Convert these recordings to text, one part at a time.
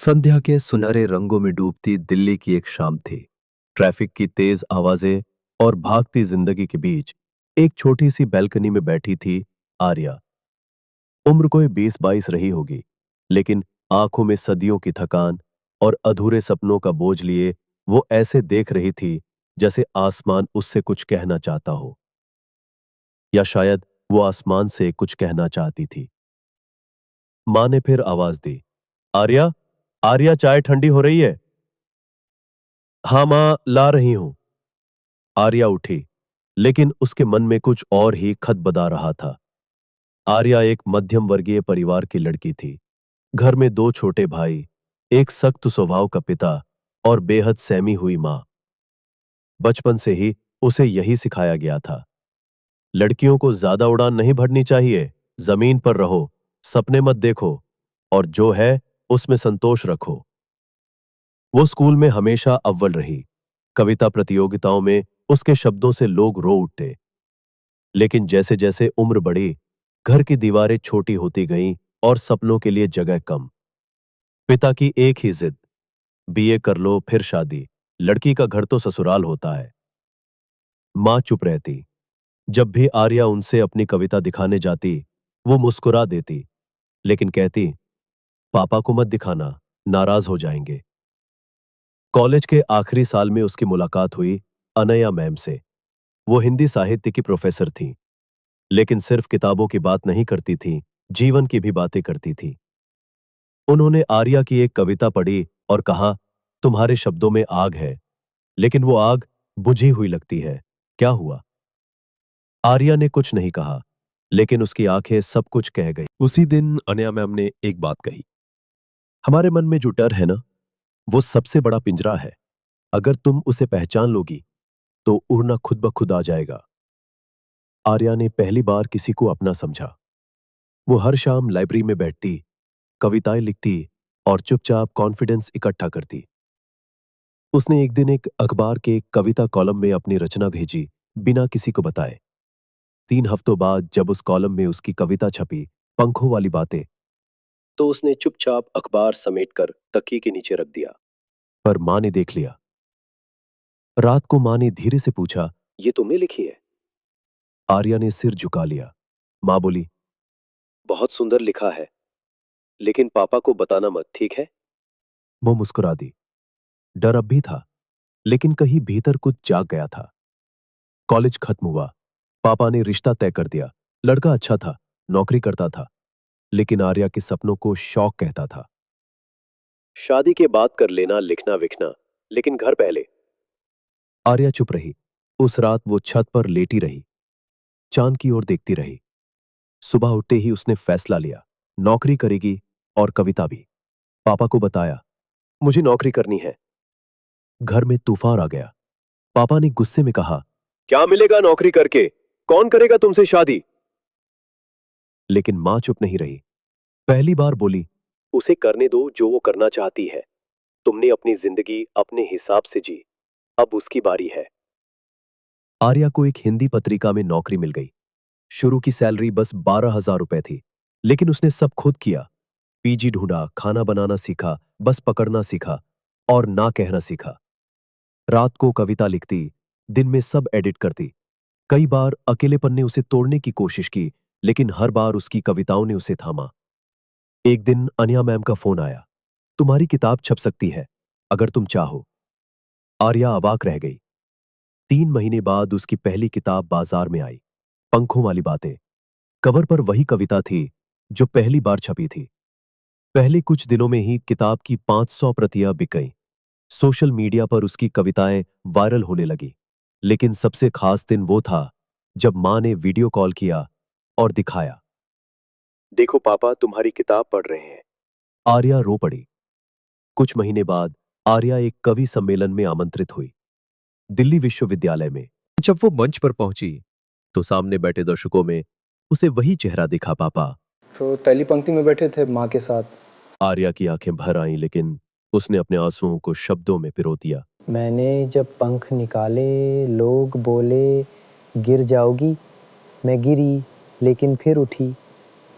संध्या के सुनहरे रंगों में डूबती दिल्ली की एक शाम थी। ट्रैफिक की तेज आवाजें और भागती जिंदगी के बीच एक छोटी सी बैल्कनी में बैठी थी आर्या। उम्र कोई 20-22 रही होगी, लेकिन आंखों में सदियों की थकान और अधूरे सपनों का बोझ लिए वो ऐसे देख रही थी जैसे आसमान उससे कुछ कहना चाहता हो, या शायद वो आसमान से कुछ कहना चाहती थी। माँ ने फिर आवाज दी, आर्या, आर्या, चाय ठंडी हो रही है। हाँ माँ, ला रही हूं। आर्या उठी, लेकिन उसके मन में कुछ और ही खदबदा रहा था। आर्या एक मध्यम वर्गीय परिवार की लड़की थी। घर में 2 छोटे भाई, एक सख्त स्वभाव का पिता और बेहद सहमी हुई माँ। बचपन से ही उसे यही सिखाया गया था, लड़कियों को ज्यादा उड़ान नहीं भरनी चाहिए, जमीन पर रहो, सपने मत देखो, और जो है उसमें संतोष रखो। वो स्कूल में हमेशा अव्वल रही। कविता प्रतियोगिताओं में उसके शब्दों से लोग रो उठते। लेकिन जैसे जैसे उम्र बढ़ी, घर की दीवारें छोटी होती गईं और सपनों के लिए जगह कम। पिता की एक ही जिद, बीए कर लो फिर शादी, लड़की का घर तो ससुराल होता है। माँ चुप रहती। जब भी आर्या उनसे अपनी कविता दिखाने जाती, वो मुस्कुरा देती, लेकिन कहती, पापा को मत दिखाना, नाराज हो जाएंगे। कॉलेज के आखिरी साल में उसकी मुलाकात हुई अनया मैम से। वो हिंदी साहित्य की प्रोफेसर थी, लेकिन सिर्फ किताबों की बात नहीं करती थी, जीवन की भी बातें करती थी। उन्होंने आर्या की एक कविता पढ़ी और कहा, तुम्हारे शब्दों में आग है, लेकिन वो आग बुझी हुई लगती है, क्या हुआ? आर्या ने कुछ नहीं कहा, लेकिन उसकी आंखें सब कुछ कह गई। उसी दिन अनया मैम ने एक बात कही, हमारे मन में जो डर है ना, वो सबसे बड़ा पिंजरा है। अगर तुम उसे पहचान लोगी तो उड़ना खुद ब खुद आ जाएगा। आर्या ने पहली बार किसी को अपना समझा। वो हर शाम लाइब्रेरी में बैठती, कविताएं लिखती और चुपचाप कॉन्फिडेंस इकट्ठा करती। उसने एक दिन एक अखबार के एक कविता कॉलम में अपनी रचना भेजी, बिना किसी को बताए। 3 हफ्तों बाद जब उस कॉलम में उसकी कविता छपी, पंखों वाली बातें, तो उसने चुपचाप अखबार समेटकर तकिए के नीचे रख दिया। पर माँ ने देख लिया। रात को माँ ने धीरे से पूछा, ये तुमने लिखी है? आर्या ने सिर झुका लिया। माँ बोली, बहुत सुंदर लिखा है, लेकिन पापा को बताना मत, ठीक है? वो मुस्कुरा दी। डर अब भी था, लेकिन कहीं भीतर कुछ जाग गया था। कॉलेज खत्म हुआ। पापा ने रिश्ता तय कर दिया। लड़का अच्छा था, नौकरी करता था, लेकिन आर्या के सपनों को शौक कहता था। शादी के बाद कर लेना लिखना विखना, लेकिन घर पहले। आर्या चुप रही। उस रात वो छत पर लेटी रही, चांद की ओर देखती रही। सुबह उठते ही उसने फैसला लिया, नौकरी करेगी और कविता भी। पापा को बताया, मुझे नौकरी करनी है। घर में तूफान आ गया। पापा ने गुस्से में कहा, क्या मिलेगा नौकरी करके? कौन करेगा तुमसे शादी? लेकिन मां चुप नहीं रही। पहली बार बोली, उसे करने दो जो वो करना चाहती है। तुमने अपनी जिंदगी अपने हिसाब से जी, अब उसकी बारी है। आर्या को एक हिंदी पत्रिका में नौकरी मिल गई। शुरू की सैलरी बस 12,000 रुपए थी, लेकिन उसने सब खुद किया। पीजी ढूंढा, खाना बनाना सीखा, बस पकड़ना सीखा और ना कहना सीखा। रात को कविता लिखती, दिन में सब एडिट करती। कई बार अकेलेपन ने उसे तोड़ने की कोशिश की, लेकिन हर बार उसकी कविताओं ने उसे थामा। एक दिन अनिया मैम का फोन आया, तुम्हारी किताब छप सकती है, अगर तुम चाहो। आर्या अवाक रह गई। 3 महीने बाद उसकी पहली किताब बाजार में आई, पंखों वाली बातें। कवर पर वही कविता थी जो पहली बार छपी थी। पहले कुछ दिनों में ही किताब की 500 प्रतियां बिक गईं। सोशल मीडिया पर उसकी कविताएं वायरल होने लगी। लेकिन सबसे खास दिन वो था जब मां ने वीडियो कॉल किया और दिखाया, देखो पापा, तुम्हारी किताब पढ़ रहे हैं। आर्या रो पड़ी। कुछ महीने बाद आर्या एक कवि सम्मेलन में आमंत्रित हुई, दिल्ली विश्वविद्यालय में। जब वो मंच पर पहुंची तो सामने बैठे दर्शकों में उसे वही चेहरा दिखा, पापा। तो पहली पंक्ति में बैठे थे माँ के साथ। आर्या की आंखें भर आईं, लेकिन उसने अपने आंसुओं को शब्दों में पिरो दिया। मैंने जब पंख निकाले, लोग बोले गिर जाओगी। मैं गिरी, लेकिन फिर उठी,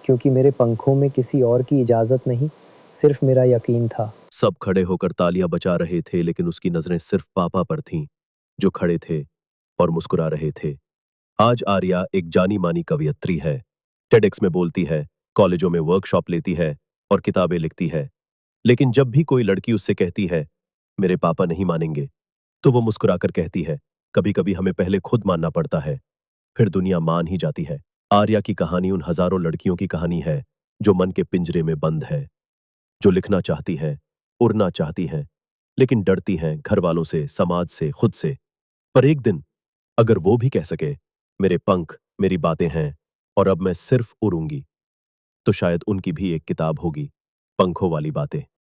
क्योंकि मेरे पंखों में किसी और की इजाज़त नहीं, सिर्फ मेरा यकीन था। सब खड़े होकर तालियां बजा रहे थे, लेकिन उसकी नजरें सिर्फ पापा पर थीं, जो खड़े थे और मुस्कुरा रहे थे। आज आर्या एक जानी मानी कवयित्री है, टेडेक्स में बोलती है, कॉलेजों में वर्कशॉप लेती है और किताबें लिखती है। लेकिन जब भी कोई लड़की उससे कहती है, मेरे पापा नहीं मानेंगे, तो वो मुस्कुराकर कहती है, कभी कभी हमें पहले खुद मानना पड़ता है, फिर दुनिया मान ही जाती है। आर्या की कहानी उन हजारों लड़कियों की कहानी है जो मन के पिंजरे में बंद है, जो लिखना चाहती हैं, उड़ना चाहती हैं, लेकिन डरती हैं घर वालों से, समाज से, खुद से। पर एक दिन अगर वो भी कह सके, मेरे पंख मेरी बातें हैं और अब मैं सिर्फ उड़ूंगी, तो शायद उनकी भी एक किताब होगी, पंखों वाली बातें।